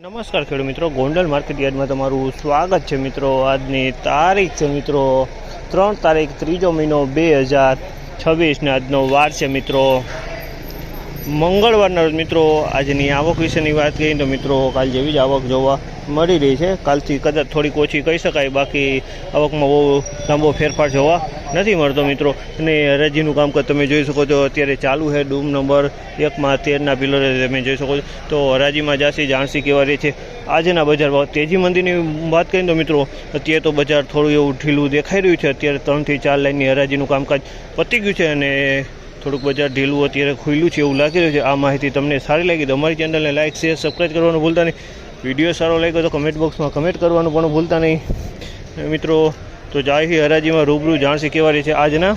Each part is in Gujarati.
નમસ્કાર ખેડૂત મિત્રો, ગોંડલ માર્કેટ યાર્ડમાં તમારું સ્વાગત છે મિત્રો। આજની તારીખ છે મિત્રો 3 તારીખ 3જો મહિનો 2026 ને આજનો વાર છે મિત્રો મંગળવારના રોજ મિત્રો। આજની આવક વિશેની વાત કરીએ તો મિત્રો કાલ જેવી જ આવક જોવા મળી રહી છે। કાલથી કદાચ થોડીક ઓછી કહી શકાય, બાકી આવકમાં બહુ લાંબો ફેરફાર જોવા નથી મળતો મિત્રો। અને હરાજીનું કામકાજ તમે જોઈ શકો છો, અત્યારે ચાલુ છે। ડૂમ નંબર 1માં 13ના પિલરે તમે જોઈ શકો છો। તો હરાજીમાં જાસી જાણસી કેવા રહી છે આજના બજાર ભાવ। તેજી મંદીની વાત કરીએ તો મિત્રો અત્યારે તો બજાર થોડું એવું ઢીલું દેખાઈ રહ્યું છે। અત્યારે 3 થી 4 લાઇનની હરાજીનું કામકાજ પતી ગયું છે અને થોડુંક બજાર ઢીલું અત્યારે ખુલ્લું છે એવું લાગી રહ્યું છે। આ માહિતી તમને સારી લાગી તો અમારી ચેનલને લાઇક, શેર, સબસ્ક્રાઈબ કરવાનું ભૂલતા નહીં। વિડીયો સારો લાગ્યો તો કમેન્ટ બોક્સમાં કમેન્ટ કરવાનું પણ ભૂલતા નહીં મિત્રો। તો જાય હરાજીમાં રૂબરૂ જાણસી કેવા રહી છે આજના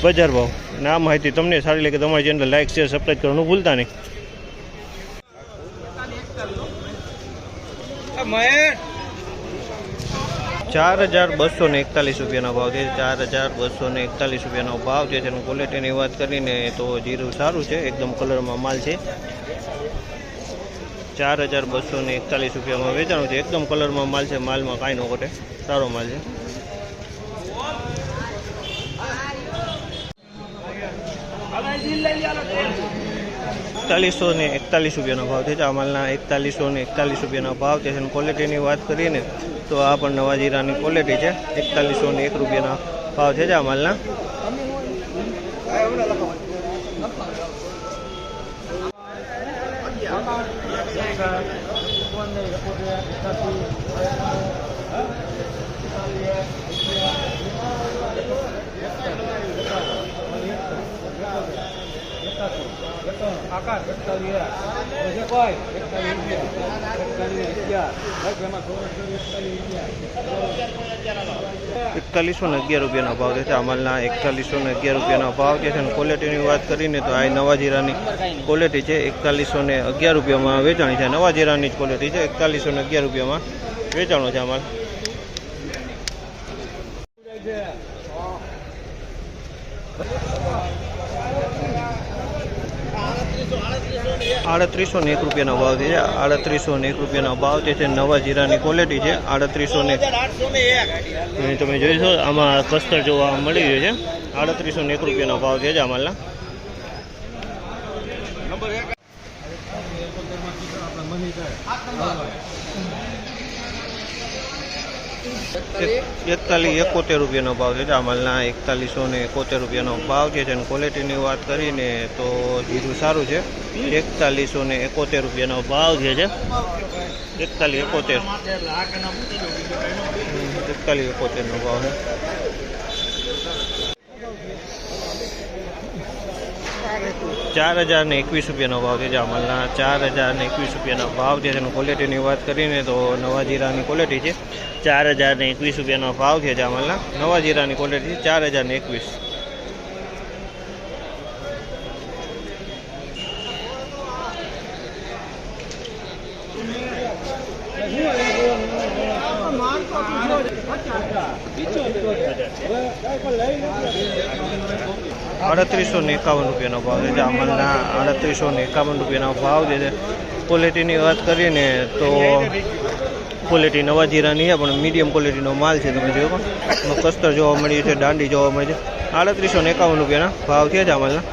બજાર ભાવ અને આ માહિતી તમને સારી લાગે તો અમારી ચેનલ લાઇક, શેર, સબસ્ક્રાઈબ કરવાનું ભૂલતા નહીં। 4241 રૂપિયાનો ભાવ છે। 4241 રૂપિયાનો ભાવ છે। તેનું ક્વોલિટીની વાત કરીને તો જીરું સારું છે, એકદમ કલરમાં માલ છે। 4241 રૂપિયામાં વેચાણું છે, એકદમ કલરમાં માલ છે। માલમાં કાંઈ ન ઘટે, સારો માલ છે। ₹4141 ભાવ છે। આ માલના ₹4141 રૂપિયાના ભાવ છે। ક્વોલિટીની વાત કરીને તો આ પણ નવા જીરાની ક્વોલિટી છે। ₹4101 ભાવ છે આ માલના। ₹4111 ભાવ છે। આ માલના ₹4111 ભાવ છે। ક્વોલિટીની વાત કરીને તો આ નવા જીરાની ક્વોલિટી છે। ₹4111 વેચાણી છે। નવા જીરાની જ ક્વોલિટી છે। ₹4111 વેચાણો છે આ માલ। ₹3801 ભાવ છે। ₹3801 ભાવ છે। નવા જીરાની ક્વોલિટી છે। 3801 તમે જોઈશો આમાં કસ્તર જોવા મળી રહ્યો છે। ₹3801 ભાવ છે આ માલના। ₹4171 ભાવ છે આ માલના। ₹4171 ભાવ છે। ક્વોલિટીની વાત કરીને તો જીરું સારું છે। ₹4171 ભાવ છે। 4171 ભાવ છે। ₹4021 ભાવ છે આ માલના। ₹4021 ભાવ છે। તેનું ક્વોલિટીની વાત કરીને તો નવા જીરાની ક્વોલિટી છે। ₹4021 ભાવ છે આ માલના। નવા જીરાની ક્વોલિટી 4021। ₹3851 ભાવ છે આ માલના। ₹3851 ભાવ છે। ક્વોલિટીની વાત કરીએ તો ક્વોલિટી નવા જીરાની છે પણ મીડિયમ ક્વોલિટીનો માલ છે। તમે જોયો કસ્તર જોવા મળ્યું છે, દાંડી જોવા મળી છે। ₹3851 ભાવ છે આ માલના।